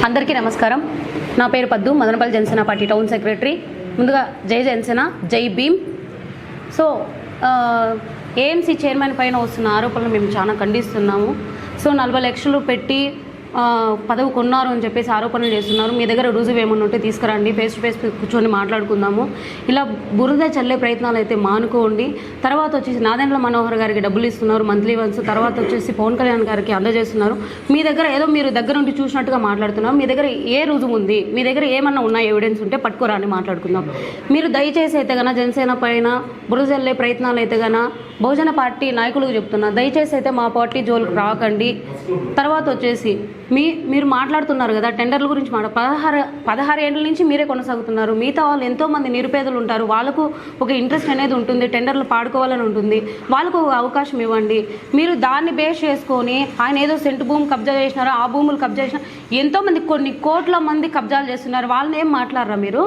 అందరికీ నమస్కారం. నా పేరు పద్దు, Madanapalle Janasena party town secretary. ముందుగా జై జనసేన, జై భీమ్. సో ఏఎంసీ చైర్మన్ పైన వస్తున్న ఆరోపణలు మేము చాలా ఖండిస్తున్నాము. సో 40 లక్షలు పెట్టి పదవి కొన్నారు అని చెప్పేసి ఆరోపణలు చేస్తున్నారు. మీ దగ్గర రుజువు ఏమన్నా ఉంటే తీసుకురండి, ఫేస్ టు ఫేస్ కూర్చొని మాట్లాడుకుందాము. ఇలా బురద చల్లే ప్రయత్నాలు అయితే మానుకోండి. తర్వాత వచ్చేసి నాదెండ్ల మనోహర్ గారికి డబ్బులు ఇస్తున్నారు మంత్లీ వన్స్. తర్వాత వచ్చేసి పవన్ కళ్యాణ్ గారికి అందజేస్తున్నారు. మీ దగ్గర ఏదో మీరు దగ్గర నుండి చూసినట్టుగా మాట్లాడుతున్నారు. మీ దగ్గర ఏ రుజువు ఉంది? మీ దగ్గర ఏమన్నా ఉన్న ఎవిడెన్స్ ఉంటే పట్టుకోరాని మాట్లాడుకుందాం. మీరు దయచేసి అయితే కన్నా జనసేన పైన బురద చల్లే ప్రయత్నాలు అయితే కన్నా బహుజన పార్టీ నాయకులకు చెప్తున్నా, దయచేసి అయితే మా పార్టీ జోలికి రాకండి. తర్వాత వచ్చేసి మీరు మాట్లాడుతున్నారు కదా టెండర్ల గురించి 16 ఏళ్ళ నుంచి మీరే కొనసాగుతున్నారు. మిగతా వాళ్ళు ఎంతోమంది నిరుపేదలు ఉంటారు, వాళ్ళకు ఒక ఇంట్రెస్ట్ అనేది ఉంటుంది, టెండర్లు పాడుకోవాలని ఉంటుంది, వాళ్ళకు అవకాశం ఇవ్వండి. మీరు దాన్ని బేస్ చేసుకొని ఆయన ఏదో సెంటు భూమి కబ్జా చేసినారు, ఆ భూములు కబ్జా చేసినారు, ఎంతోమంది కొన్ని కోట్ల మంది కబ్జాలు చేస్తున్నారు. వాళ్ళని ఏం మాట్లాడరా మీరు?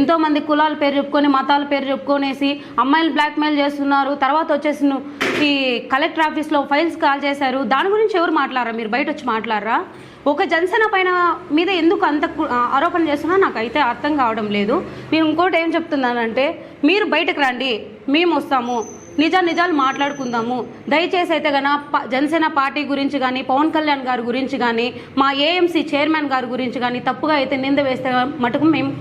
ఎంతోమంది కులాల పేరు చెప్పుకొని మతాల పేరు చెప్పుకొనేసి అమ్మాయిలు బ్లాక్మెయిల్ చేస్తున్నారు. తర్వాత వచ్చేసి ఈ కలెక్టర్ ఆఫీస్లో ఫైల్స్ కాల్ చేశారు. దాని గురించి ఎవరు మాట్లాడరా? మీరు బయట వచ్చి మాట్లాడరా? ఒక జనసేన పైన మీద ఎందుకు అంత ఆరోపణ చేస్తున్నా నాకైతే అర్థం కావడం లేదు. నేను ఇంకోటి ఏం చెప్తున్నానంటే, మీరు బయటకు రండి, మేము వస్తాము, నిజాలు మాట్లాడుకుందాము. దయచేసి అయితే కన్నా జనసేన పార్టీ గురించి కానీ పవన్ కళ్యాణ్ గారి గురించి కానీ మా ఏఎంసీ చైర్మన్ గారి గురించి కానీ తప్పుగా అయితే నింద వేస్తే మటుకు మేము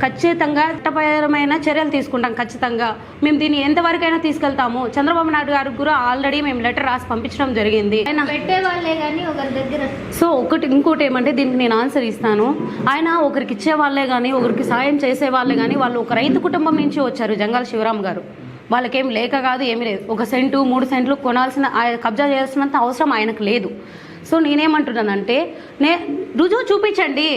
ఖచ్చితంగా చట్టపరమైన చర్యలు తీసుకుంటాం. ఖచ్చితంగా మేము దీన్ని ఎంతవరకైనా తీసుకెళ్తాము. చంద్రబాబు నాయుడు గారికి కూడా ఆల్రెడీ మేము లెటర్ రాసి పంపించడం జరిగింది. సో ఇంకోటి ఏమంటే దీనికి నేను ఆన్సర్ ఇస్తాను. ఆయన ఒకరికి ఇచ్చే వాళ్ళే కానీ ఒకరికి సాయం చేసే వాళ్ళే కానీ వాళ్ళు ఒక రైతు కుటుంబం నుంచి వచ్చారు. జంగాల శివరాం గారు వాళ్ళకేం లేక కాదు, ఏమీ లేదు. 1 సెంటు 3 సెంట్లు కొనాల్సిన కబ్జా చేయాల్సినంత అవసరం ఆయనకు లేదు. సో నేనేమంటున్నానంటే రుజువు చూపించండి.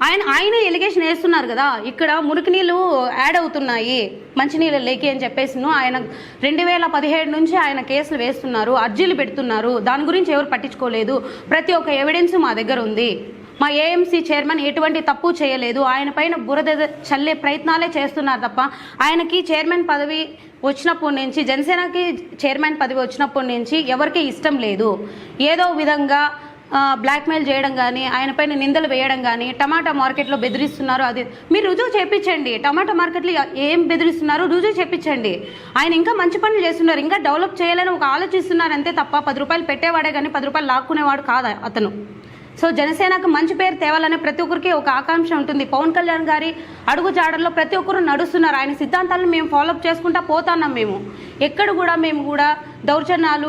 ఆయన ఎలిగేషన్ వేస్తున్నారు కదా, ఇక్కడ మురికి నీళ్ళు యాడ్ అవుతున్నాయి మంచినీళ్ళు లేకి అని చెప్పేసి ఆయన 2017 నుంచి ఆయన కేసులు వేస్తున్నారు, అర్జీలు పెడుతున్నారు. దాని గురించి ఎవరు పట్టించుకోలేదు. ప్రతి ఒక్క ఎవిడెన్స్ మా దగ్గర ఉంది. మా ఏఎంసీ చైర్మన్ ఎటువంటి తప్పు చేయలేదు. ఆయన పైన బురద చల్లే ప్రయత్నాలే చేస్తున్నారు తప్ప ఆయనకి చైర్మన్ పదవి వచ్చినప్పటి నుంచి, జనసేనకి చైర్మన్ పదవి వచ్చినప్పటి నుంచి ఎవరికి ఇష్టం లేదు. ఏదో విధంగా బ్లాక్మెయిల్ చేయడం కానీ ఆయన పైన నిందలు వేయడం కానీ, టమాటా మార్కెట్లో బెదిరిస్తున్నారు. అది మీరు రుజువు చేయించండి. టమాటా మార్కెట్లో ఏం బెదిరిస్తున్నారు రుజువు చేయించండి. ఆయన ఇంకా మంచి పనులు చేస్తున్నారు, ఇంకా డెవలప్ చేయాలని ఒక ఆలోచిస్తున్నారు అంతే తప్ప 10 రూపాయలు పెట్టేవాడే కానీ 10 రూపాయలు లాక్కునేవాడు కాదు అతను. సో జనసేనకు మంచి పేరు తేవాలనే ప్రతి ఒక్కరికి ఒక ఆకాంక్ష ఉంటుంది. పవన్ కళ్యాణ్ గారి అడుగు జాడల్లో ప్రతి ఒక్కరు నడుస్తున్నారు. ఆయన సిద్ధాంతాలను మేము ఫాలోఅప్ చేసుకుంటా పోతున్నాం. మేము ఎక్కడ కూడా దౌర్జన్యాలు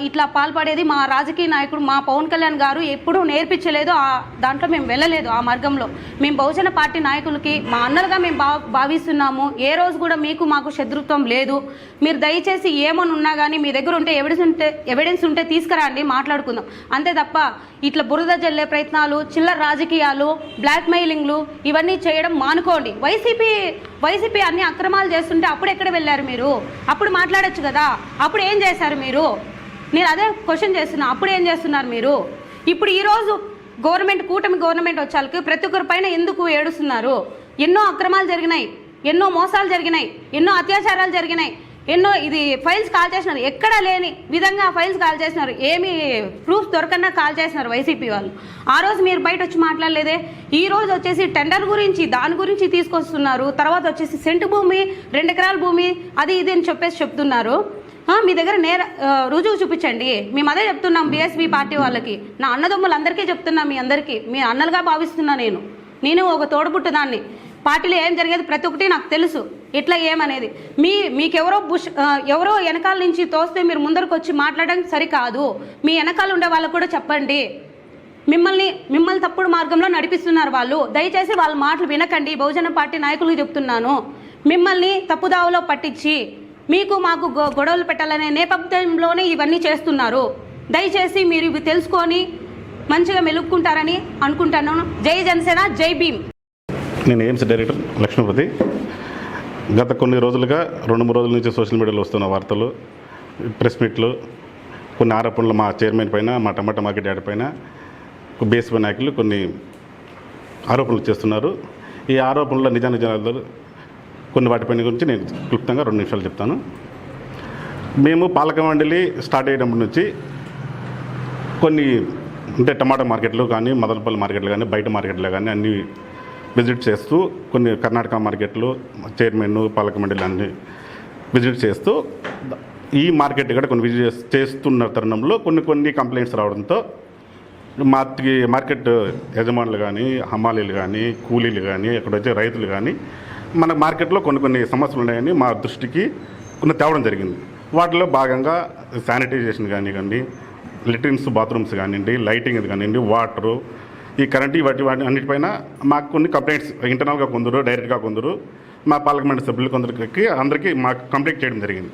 ఇట్లా పాల్పడేది మా రాజకీయ నాయకుడు మా పవన్ కళ్యాణ్ గారు ఎప్పుడూ నేర్పించలేదు. దాంట్లో మేము వెళ్ళలేదు. ఆ మార్గంలో మేము బహుజన పార్టీ నాయకులకి మా అన్నలుగా మేము భావిస్తున్నాము. ఏ రోజు కూడా మాకు శత్రుత్వం లేదు. మీరు దయచేసి ఏమని ఉన్నా కానీ మీ దగ్గర ఉంటే ఎవిడెన్స్ ఉంటే తీసుకురండి, మాట్లాడుకుందాం. అంతే తప్ప ఇట్లా బురద జల్లే ప్రయత్నాలు, చిల్లర రాజకీయాలు, బ్లాక్మెయిలింగ్లు ఇవన్నీ చేయడం మానుకోండి. వైసీపీ అన్ని అక్రమాలు చేస్తుంటే అప్పుడు ఎక్కడ వెళ్ళారు మీరు? అప్పుడు మాట్లాడొచ్చు కదా. అప్పుడు ఏం చేశారు మీరు? నేను అదే క్వశ్చన్ చేస్తున్నా. అప్పుడు ఏం చేస్తున్నారు మీరు? ఇప్పుడు ఈరోజు కూటమి గవర్నమెంట్ వచ్చాక ప్రతి ఒక్కరి పైన ఎందుకు ఏడుస్తున్నారు? ఎన్నో అక్రమాలు జరిగినాయి, ఎన్నో మోసాలు జరిగినాయి, ఎన్నో అత్యాచారాలు జరిగినాయి, ఎన్నో ఫైల్స్ కాల్ చేసినారు. ఎక్కడ లేని విధంగా ఫైల్స్ కాల్ చేసినారు. ఏమి ప్రూఫ్ దొరకన్నా కాల్ చేసినారు వైసీపీ వాళ్ళు. ఆ రోజు మీరు బయట వచ్చి మాట్లాడలేదే. ఈ రోజు వచ్చేసి టెండర్ గురించి దాని గురించి తీసుకొస్తున్నారు. తర్వాత వచ్చేసి సెంటు భూమి 2 ఎకరాల భూమి అది ఇది అని చెప్తున్నారు. మీ దగ్గర రుజువు చూపించండి. మేము అదే చెప్తున్నాం బీఎస్పీ పార్టీ వాళ్ళకి, నా అన్నదమ్ములందరికీ చెప్తున్నా. మీ అందరికీ మీ అన్నలుగా భావిస్తున్నా. నేను ఒక తోడుపుట్టుదాన్ని. పార్టీలో ఏం జరిగేది ప్రతి ఒక్కటి నాకు తెలుసు, ఎట్లా ఏమనేది. మీకెవరో ఎవరో వెనకాల నుంచి తోస్తే మీరు ముందరకు వచ్చి మాట్లాడడం సరికాదు. మీ వెనకాల ఉండే వాళ్ళకు కూడా చెప్పండి. మిమ్మల్ని తప్పుడు మార్గంలో నడిపిస్తున్నారు వాళ్ళు. దయచేసి వాళ్ళ మాటలు వినకండి. బహుజన పార్టీ నాయకులకు చెప్తున్నాను, మిమ్మల్ని తప్పుదావలో పట్టించి మాకు గొడవలు పెట్టాలనే నేపథ్యంలోనే ఇవన్నీ చేస్తున్నారు. దయచేసి మీరు ఇవి తెలుసుకొని మంచిగా మెలుక్కుంటారని అనుకుంటున్నాను. జై జనసేన, జై భీమ్. నేను ఏఎంసీ డైరెక్టర్ లక్ష్మీపతి. గత కొన్ని రోజులుగా 2-3 రోజుల నుంచి సోషల్ మీడియాలో వస్తున్న వార్తలు, ప్రెస్ మీట్లు, కొన్ని ఆరోపణలు మా చైర్మన్ పైన, మా టమాటా మార్కెట్ యార్డ్ పైన బీఎస్పీ నాయకులు కొన్ని ఆరోపణలు చేస్తున్నారు. ఈ ఆరోపణల నిజాలు కొన్ని వాటిపైన గురించి నేను క్లుప్తంగా 2 నిమిషాలు చెప్తాను. మేము పాలక మండలి స్టార్ట్ అయ్యేటప్పటి నుంచి కొన్ని అంటే టమాటా మార్కెట్లు కానీ మదనపల్లి మార్కెట్లు కానీ బయట మార్కెట్లు కానీ అన్నీ విజిట్ చేస్తూ కొన్ని కర్ణాటక మార్కెట్లు చైర్మన్ పాలక మండలి అన్ని విజిట్ చేస్తూ ఈ మార్కెట్ కూడా కొన్ని విజిట్ చేస్తున్న తరుణంలో కొన్ని కంప్లైంట్స్ రావడంతో మార్కెట్ యజమానులు కానీ హమాలీలు కానీ కూలీలు కానీ అక్కడ వచ్చే రైతులు కానీ మన మార్కెట్లో కొన్ని సమస్యలు ఉన్నాయని మా దృష్టికి కొన్ని తేవడం జరిగింది. వాటిలో భాగంగా శానిటైజేషన్ కానివ్వండి, లెట్రిన్స్ బాత్రూమ్స్ కానివ్వండి, లైటింగ్ కానివ్వండి, వాటరు, ఈ కరెంటు వాటి అన్నిటిపైన మాకు కొన్ని కంప్లైంట్స్ ఇంటర్నల్గా కొందరు, డైరెక్ట్గా కొందరు, మా పార్లమెంట్ సభ్యులు కొందరికి అందరికీ మాకు కంప్లైంట్ చేయడం జరిగింది.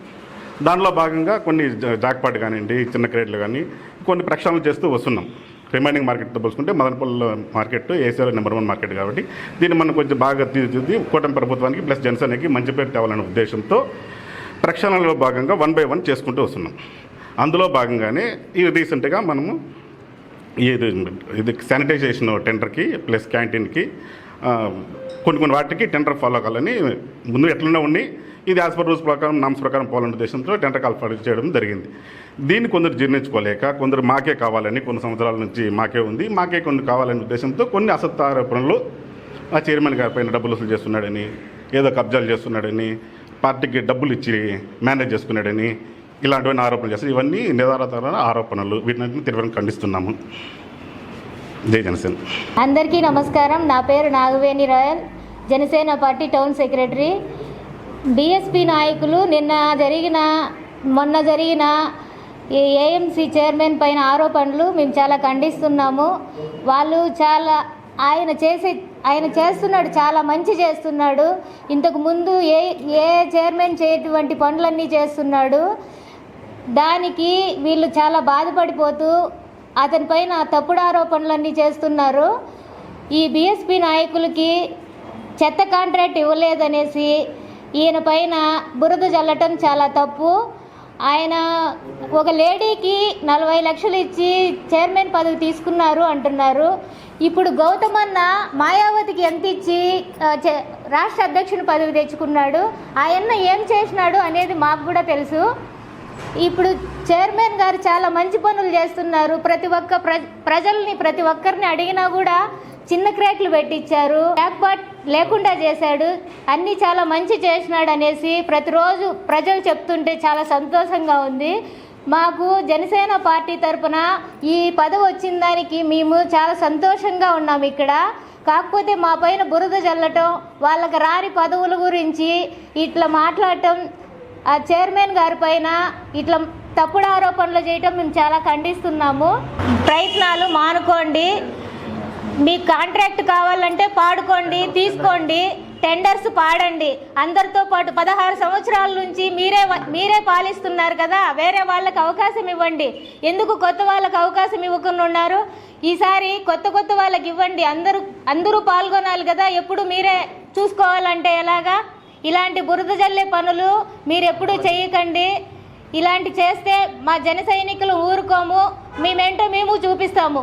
దానిలో భాగంగా కొన్ని జాక్పాట్ కానివ్వండి, చిన్న క్రేట్లు కానీ కొన్ని ప్రక్షాళనలు చేస్తూ వస్తున్నాం. రిమైనింగ్ మార్కెట్తో పోల్చుకుంటే Madanapalle market ACR number 1 market కాబట్టి దీన్ని మనం కొంచెం బాగా తీర్చిది కూటమి ప్రభుత్వానికి ప్లస్ జనసేనకి మంచి పేరు తేవాలనే ఉద్దేశంతో ప్రక్షాళనలో భాగంగా 1 by 1 చేసుకుంటూ వస్తున్నాం. అందులో భాగంగానే ఈ రీసెంట్గా మనము ఇది శానిటైజేషన్ టెండర్కి ప్లస్ క్యాంటీన్కి కొన్ని వాటికి టెండర్ ఫాలో కావాలని ముందు ఎట్లనే ఉండి ఇది యాజ్ పర్ రూల్స్ ప్రకారం నామ్స్ ప్రకారం పోవాలనే ఉద్దేశంతో టెండర్ కాల్ చేయడం జరిగింది. దీన్ని కొందరు జీర్ణించుకోలేక కొందరు మాకే కావాలని కొన్ని సంవత్సరాల నుంచి మాకే ఉంది, మాకే కొన్ని కావాలనే ఉద్దేశంతో కొన్ని అసత్య ఆరోపణలు ఆ చైర్మన్ గారి పైన డబ్బులు వసూలు చేస్తున్నాడని, ఏదో కబ్జాలు చేస్తున్నాడని, పార్టీకి డబ్బులు ఇచ్చి మేనేజ్ చేసుకున్నాడని ఇలాంటివన్నీ ఆరోపణలు చేస్తారు. ఇవన్నీ నిరాధార ఆరోపణలు. వీటిని తీవ్రంగా ఖండిస్తున్నాము. జై జనసేన. అందరికీ నమస్కారం. నా పేరు Nagaveni royal, Janasena party town secretary. BSP నాయకులు మొన్న జరిగిన ఏఎంసీ చైర్మన్ పైన ఆరోపణలు మేము చాలా ఖండిస్తున్నాము. వాళ్ళు ఆయన చేస్తున్నాడు, చాలా మంచి చేస్తున్నాడు. ఇంతకు ముందు ఏ చైర్మన్ చేయటువంటి పనులన్నీ చేస్తున్నాడు. దానికి వీళ్ళు చాలా బాధపడిపోతూ అతని పైన తప్పుడు ఆరోపణలన్నీ చేస్తున్నారు. ఈ బీఎస్పీ నాయకులకి చెత్త కాంట్రాక్ట్ ఇవ్వలేదనేసి ఈయన పైన బురద జల్లటం చాలా తప్పు. ఆయన ఒక లేడీకి 40 లక్షలు ఇచ్చి చైర్మన్ పదవి తీసుకున్నారు అంటున్నారు. ఇప్పుడు గౌతమన్న మాయావతికి ఎంత ఇచ్చి రాష్ట్ర అధ్యక్షుని పదవి తెచ్చుకున్నాడు. ఆయన ఏం చేసినాడు అనేది మాకు కూడా తెలుసు. ఇప్పుడు చైర్మన్ గారు చాలా మంచి పనులు చేస్తున్నారు. ప్రతి ఒక్కరిని అడిగినా కూడా చిన్న క్రాక్లు పెట్టించారు, జాక్పాట్ లేకుండా చేశాడు, అన్నీ చాలా మంచి చేసినాడు అనేసి ప్రతిరోజు ప్రజలు చెప్తుంటే చాలా సంతోషంగా ఉంది. మాకు జనసేన పార్టీ తరఫున ఈ పదవి వచ్చిన దానికి మేము చాలా సంతోషంగా ఉన్నాం ఇక్కడ. కాకపోతే మా పైన బురద జల్లటం, వాళ్ళకి రాని పదవుల గురించి ఇట్లా మాట్లాడటం, ఆ చైర్మన్ గారి పైన ఇట్లా తప్పుడు ఆరోపణలు చేయటం మేము చాలా ఖండిస్తున్నాము. ప్రయత్నాలు మానుకోండి. మీకు కాంట్రాక్ట్ కావాలంటే పాడుకోండి, తీసుకోండి, టెండర్స్ పాడండి. అందరితో పాటు 16 సంవత్సరాల నుంచి మీరే పాలిస్తున్నారు కదా, వేరే వాళ్ళకి అవకాశం ఇవ్వండి. ఎందుకు కొత్త వాళ్ళకి అవకాశం ఇవ్వకుండా ఉన్నారు? ఈసారి కొత్త వాళ్ళకి ఇవ్వండి. అందరూ పాల్గొనాలి కదా. ఎప్పుడు మీరే చూసుకోవాలంటే ఎలాగా? ఇలాంటి బురద జల్లే పనులు మీరు ఎప్పుడూ చేయకండి. ఇలాంటి చేస్తే మా జన సైనికులు ఊరుకోము, మేమేంటో మేము చూపిస్తాము.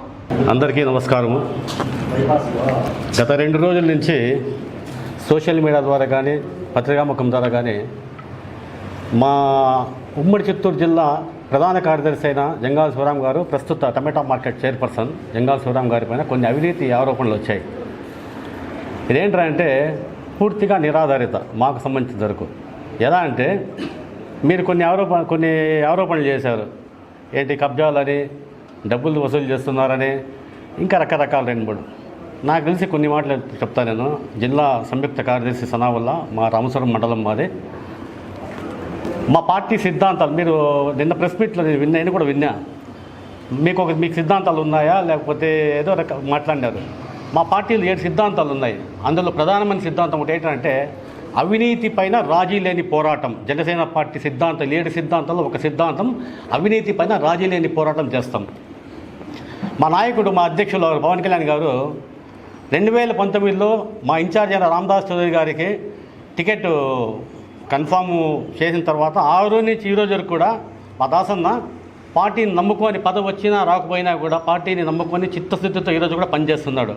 అందరికీ నమస్కారము. గత 2 రోజుల నుంచి సోషల్ మీడియా ద్వారా కానీ పత్రికాముఖం ద్వారా కానీ మా ఉమ్మడి చిత్తూరు జిల్లా ప్రధాన కార్యదర్శి అయిన జంగాల శివరాం గారు, ప్రస్తుత టమాటా మార్కెట్ చైర్పర్సన్ జంగాల శివరాం గారి పైన కొన్ని అవినీతి ఆరోపణలు వచ్చాయి. ఇదేంటంటే పూర్తిగా నిరాధారిత మాకు సంబంధించిన వరకు. ఎలా అంటే మీరు కొన్ని ఆరోపణలు చేశారు. ఏంటి కబ్జాలని, డబ్బులు వసూలు చేస్తున్నారని, ఇంకా రకరకాల 2-3. నాకు తెలిసి కొన్ని మాటలు చెప్తాను నేను. జిల్లా సంయుక్త కార్యదర్శి సనావుల్లా, మా రామసురం మండలం మాది. మా పార్టీ సిద్ధాంతాలు మీరు నిన్న ప్రెస్ మీట్లో నేను కూడా విన్నా. మీకు సిద్ధాంతాలు ఉన్నాయా లేకపోతే ఏదో మాట్లాడినారు. మా పార్టీలో 7 సిద్ధాంతాలు ఉన్నాయి. అందులో ప్రధానమైన సిద్ధాంతం ఒకటి ఏంటంటే అవినీతి పైన రాజీ లేని పోరాటం. జనసేన పార్టీ సిద్ధాంతం 7 సిద్ధాంతాల్లో ఒక సిద్ధాంతం అవినీతి పైన రాజీ లేని పోరాటం చేస్తాం. మా నాయకుడు, మా అధ్యక్షులు పవన్ కళ్యాణ్ గారు 2019లో మా ఇన్ఛార్జ్ అయిన రామదాస్ చౌదరి గారికి టికెట్ కన్ఫామ్ చేసిన తర్వాత ఆ రోజు నుంచి ఈ రోజు వరకు కూడా మా దాసన్న పార్టీని నమ్ముకొని పదవి వచ్చినా రాకపోయినా కూడా పార్టీని నమ్ముకొని చిత్తశుద్ధితో ఈరోజు కూడా పనిచేస్తున్నాడు.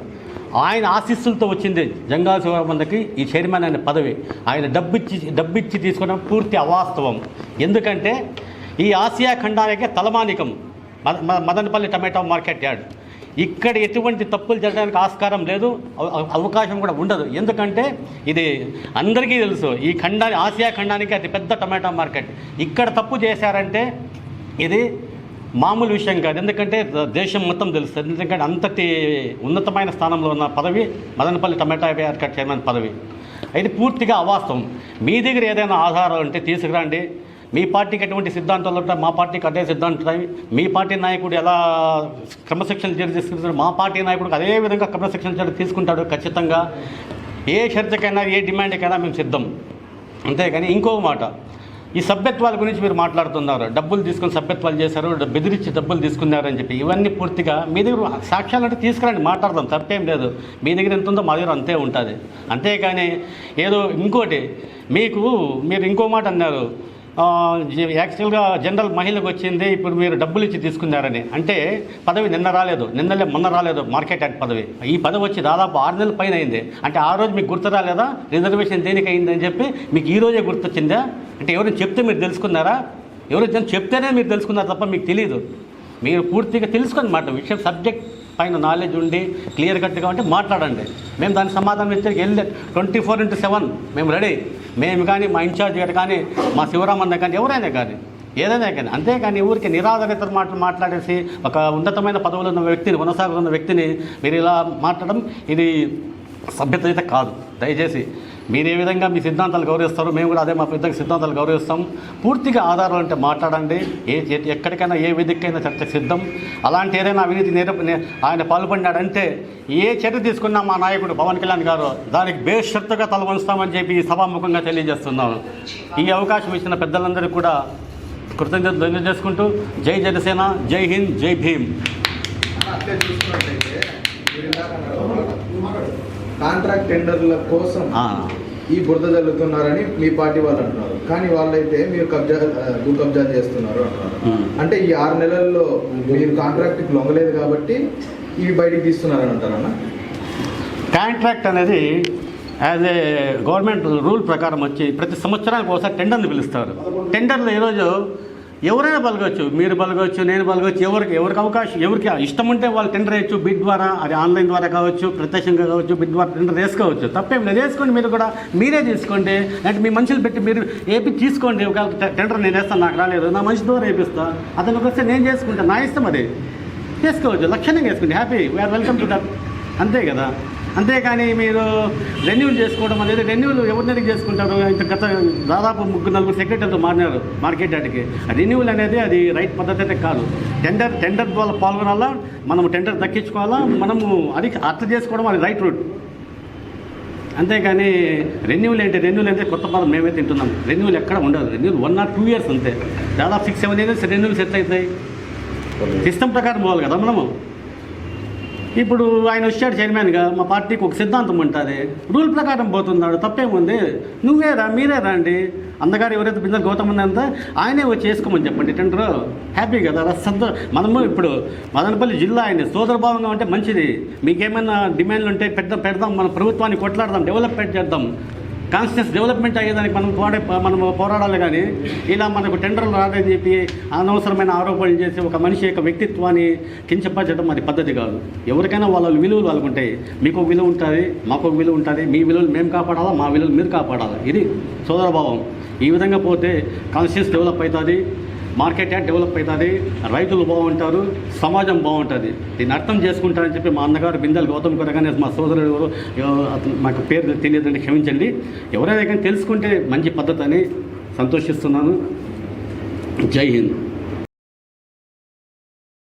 ఆయన ఆశీస్సులతో వచ్చింది జంగాల శివరామన్నకి ఈ చైర్మన్ అనే పదవి. ఆయన డబ్బిచ్చి తీసుకోవడం పూర్తి అవాస్తవం. ఎందుకంటే ఈ ఆసియా ఖండానికి తలమానికం మదనపల్లి టమాటో మార్కెట్ యార్డ్. ఇక్కడ ఎటువంటి తప్పులు జరగడానికి ఆస్కారం లేదు, అవకాశం కూడా ఉండదు. ఎందుకంటే ఇది అందరికీ తెలుసు, ఈ ఆసియా ఖండానికి అతి పెద్ద టమాటో మార్కెట్. ఇక్కడ తప్పు చేశారంటే ఇది మామూలు విషయం కాదు. ఎందుకంటే దేశం మొత్తం తెలుస్తుంది. ఎందుకంటే అంతటి ఉన్నతమైన స్థానంలో ఉన్న పదవి మదనపల్లి టమాటా మార్కెట్ చైర్మన్ పదవి. ఇది పూర్తిగా అవాస్తవం. మీ దగ్గర ఏదైనా ఆధారాలు ఉంటే తీసుకురండి. మీ పార్టీకి ఎటువంటి సిద్ధాంతాలు ఉంటాయి, మా పార్టీకి అదే సిద్ధాంతాలు. మీ పార్టీ నాయకుడు ఎలా క్రమశిక్షణ చర్య తీసుకుంటాడు, మా పార్టీ నాయకుడికి అదే విధంగా క్రమశిక్షణ చర్య తీసుకుంటాడు ఖచ్చితంగా. ఏ షరతుకైనా ఏ డిమాండ్కైనా మేము సిద్ధం. అంతేగాని ఇంకో మాట, ఈ సభ్యత్వాల గురించి మీరు మాట్లాడుతున్నారు. డబ్బులు తీసుకుని సభ్యత్వాలు చేశారు, బెదిరించి డబ్బులు తీసుకున్నారని చెప్పి. ఇవన్నీ పూర్తిగా మీ దగ్గర సాక్ష్యాలు అంటే తీసుకురండి, మాట్లాడదాం, తప్పేం లేదు. మీ దగ్గర ఎంత ఉందో మా దగ్గర అంతే ఉంటుంది. అంతేగాని ఏదో ఇంకోటి మీరు ఇంకో మాట అన్నారు, యాక్చువల్గా జనరల్ మహిళకు వచ్చింది, ఇప్పుడు మీరు డబ్బులు ఇచ్చి తీసుకున్నారని. అంటే పదవి మొన్న రాలేదు మార్కెట్ యార్డ్ పదవి. ఈ పదవి వచ్చి దాదాపు 6 నెలల పైన అయింది. అంటే ఆ రోజు మీకు గుర్తు రాలేదా రిజర్వేషన్ దేనికి అయిందని చెప్పి? మీకు ఈ రోజే గుర్తొచ్చిందా? అంటే ఎవరైనా చెప్తే మీరు తెలుసుకున్నారా? ఎవరైనా చెప్తేనే మీరు తెలుసుకున్నారు తప్ప మీకు తెలియదు. మీరు పూర్తిగా తెలుసుకున్నమాట విషయం, సబ్జెక్ట్ పైన నాలెడ్జ్ ఉండి క్లియర్ కట్గా ఉంటే మాట్లాడండి. మేము దానికి సమాధానం ఇచ్చే 24/7 మేము రెడీ. మేము కానీ, మా ఇన్ఛార్జ్ గారు కానీ, మా శివరామన్న కానీ, ఎవరైనా కానీ, ఏదైనా కానీ. అంతేకాని ఊరికి నిరాధారిత మాటలు మాట్లాడేసి ఒక ఉన్నతమైన పదవులు ఉన్న వ్యక్తిని, కొనసాగుతున్న వ్యక్తిని మీరు ఇలా మాట్లాడడం ఇది సభ్యత అయితే కాదు. దయచేసి మీరు ఏ విధంగా మీ సిద్ధాంతాలు గౌరవిస్తారు, మేము కూడా అదే మా విధంగా సిద్ధాంతాలు గౌరవిస్తాం. పూర్తిగా ఆధారాలు అంటే మాట్లాడండి. ఎక్కడికైనా ఏ వేదికైనా చర్చకు సిద్ధం. అలాంటి ఏదైనా అవినీతి ఆయన పాల్పడినాడంటే ఏ చర్య తీసుకున్నా మా నాయకుడు పవన్ కళ్యాణ్ గారు దానికి బేషరతుగా తల వంచుతామని చెప్పి ఈ సభాముఖంగా తెలియజేస్తున్నాను. ఈ అవకాశం ఇచ్చిన పెద్దలందరికీ కూడా కృతజ్ఞతలు తెలియజేసుకుంటూ జై జనసేన, జై హింద్, జై భీమ్. కాంట్రాక్ట్ టెండర్ల కోసం ఈ బురద జల్లుతున్నారని మీ పార్టీ వాళ్ళు అంటున్నారు. కానీ వాళ్ళైతే మీరు భూ కబ్జా చేస్తున్నారు అంటున్నారు. అంటే ఈ 6 నెలల్లో మీరు కాంట్రాక్ట్కి లొంగలేదు కాబట్టి ఇవి బయటికి తీస్తున్నారని అంటారన్న. కాంట్రాక్ట్ అనేది యాజ్ ఏ గవర్నమెంట్ రూల్ ప్రకారం వచ్చి ప్రతి సంవత్సరానికి ఒకసారి టెండర్ని పిలుస్తారు. టెండర్లు ఈరోజు ఎవరైనా పలకొచ్చు, మీరు పలకొచ్చు, నేను పలకొచ్చు. ఎవరికి అవకాశం, ఎవరికి ఇష్టం ఉంటే వాళ్ళు టెండర్ వేయచ్చు. బిడ్ ద్వారా, అది ఆన్లైన్ ద్వారా కావచ్చు, ప్రత్యక్షంగా కావచ్చు, బిడ్ ద్వారా టెండర్ వేసుకోవచ్చు. తప్పేం లేదు, వేసుకోండి. మీరు కూడా మీరే తీసుకోండి. అంటే మీ మనుషులు పెట్టి మీరు ఏపీ తీసుకోండి. ఒకవేళ టెండర్ నేను వేస్తాను, నాకు రాలేదు, నా మనిషి ద్వారా వేపిస్తా, అతనికి వస్తే నేను చేసుకుంటాను, నా ఇష్టం అది. చేసుకోవచ్చు, లక్షణంగా వేసుకోండి, happy, we are welcome to that. అంతే కదా. అంతేకాని మీరు రెన్యూల్ చేసుకోవడం అనేది, రెన్యూల్ ఎవరిని చేసుకుంటారు? ఇంత గత దాదాపు 3-4 సెక్రటరీతో మారినారు మార్కెట్ యార్డ్కి. రెన్యూల్ అనేది అది రైట్ పద్ధతి అయితే కాదు. టెండర్ ద్వారా పాల్గొనాలా, మనము టెండర్ దక్కించుకోవాలా, మనము అది అర్థం చేసుకోవడం అది రైట్ రూట్. అంతేగాని రెన్యూల్ అంటే కొత్త పదం మేమే తింటున్నాం. రెన్యూల్ ఎక్కడ ఉండదు. రెన్యూల్ 1 or 2 years అంతే. దాదాపు 6-7 years రెన్యూల్ సెట్ అవుతాయి. సిస్టమ్ ప్రకారం పోవాలి కదా మనము. ఇప్పుడు ఆయన వచ్చాడు చైర్మన్గా, మా పార్టీకి ఒక సిద్ధాంతం ఉంటుంది, రూల్ ప్రకారం పోతున్నాడు, తప్పేముంది? మీరే రండి. అందగారు ఎవరైతే బిందెలు గౌతమ్ ఉందంతా ఆయనే వచ్చి చేసుకోమని చెప్పండి టెండర్, హ్యాపీ కదా. మనము ఇప్పుడు మదనపల్లి జిల్లా ఆయన సోదరభావంగా ఉంటే మంచిది. మీకేమైనా డిమాండ్లు ఉంటే పెడదాం, మన ప్రభుత్వాన్ని కొట్లాడదాం, డెవలప్మెంట్ చేద్దాం. కాన్స్టిట్యూన్స్ డెవలప్మెంట్ అయ్యేదానికి మనం పోరాడాలి. కానీ ఇలా మనకు టెండర్లు రాదని చెప్పి అనవసరమైన ఆరోపణలు చేసి ఒక మనిషి యొక్క వ్యక్తిత్వాన్ని కించపరచడం అది పద్ధతి కాదు. ఎవరికైనా వాళ్ళ విలువలు వాళ్ళకు ఉంటాయి. మీకు ఒక విలువ ఉంటుంది, మాకు ఒక విలువ ఉంటుంది. మీ విలువలు మేము కాపాడాలా, మా విలువలు మీరు కాపాడాలి. ఇది సోదరభావం. ఈ విధంగా పోతే కాన్స్టిట్యూన్స్ డెవలప్ అవుతుంది, మార్కెట్ యార్డ్ డెవలప్ అవుతుంది, రైతులు బాగుంటారు, సమాజం బాగుంటుంది. దీన్ని అర్థం చేసుకుంటారని చెప్పి మా అన్నగారు బిందెలు గౌతమ్ కొరగానే మా సోదరుడు మాకు పేరు తెలియదండి, క్షమించండి. ఎవరైనా కానీ తెలుసుకుంటే మంచి పద్ధతి అని సంతోషిస్తున్నాను. జై హింద్.